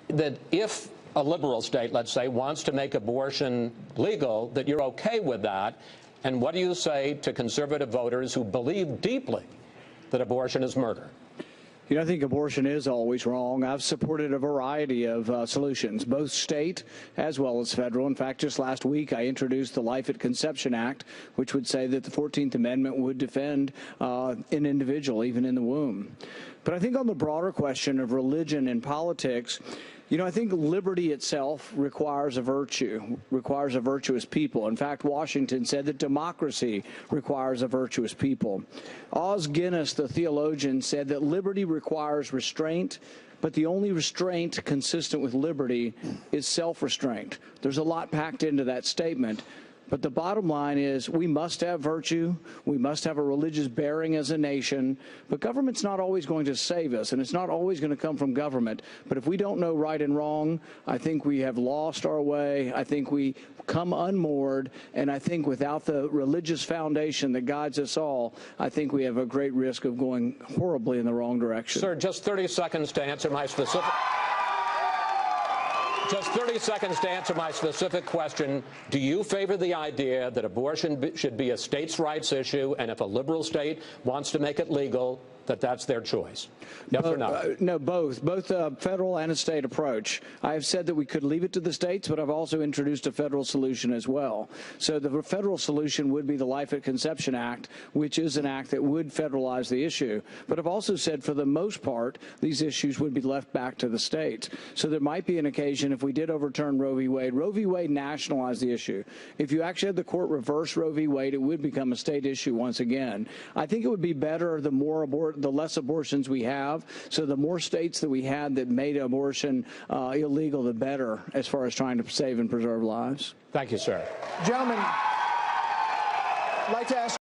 that if a liberal state, let's say, wants to make abortion legal, that you're okay with that? And what do you say to conservative voters who believe deeply that abortion is murder? You know, I think abortion is always wrong. I've supported a variety of solutions, both state as well as federal. In fact, just last week, I introduced the Life at Conception Act, which would say that the 14th Amendment would defend an individual, even in the womb. But I think on the broader question of religion and politics, you know, I think liberty itself requires a virtue, requires a virtuous people. In fact, Washington said that democracy requires a virtuous people. Os Guinness, the theologian, said that liberty requires restraint, but the only restraint consistent with liberty is self-restraint. There's a lot packed into that statement. But the bottom line is we must have virtue, we must have a religious bearing as a nation, but government's not always going to save us, and it's not always going to come from government. But if we don't know right and wrong, I think we have lost our way, I think we come unmoored, and I think without the religious foundation that guides us all, I think we have a great risk of going horribly in the wrong direction. Sir, just 30 seconds to answer my specific... Just 30 seconds to answer my specific question. Do you favor the idea that abortion should be a states' rights issue, and if a liberal state wants to make it legal, that's their choice? Yes or no? No, both a federal and a state approach. I have said that we could leave it to the states, but I've also introduced a federal solution as well. So the federal solution would be the Life at Conception Act, which is an act that would federalize the issue. But I've also said for the most part, these issues would be left back to the states. So there might be an occasion if we did overturn Roe v. Wade nationalized the issue. If you actually had the court reverse Roe v. Wade, it would become a state issue once again. I think it would be better the less abortions we have. So the more states that we had that made abortion illegal, the better as far as trying to save and preserve lives. Thank you, sir. Gentlemen, I'd like to ask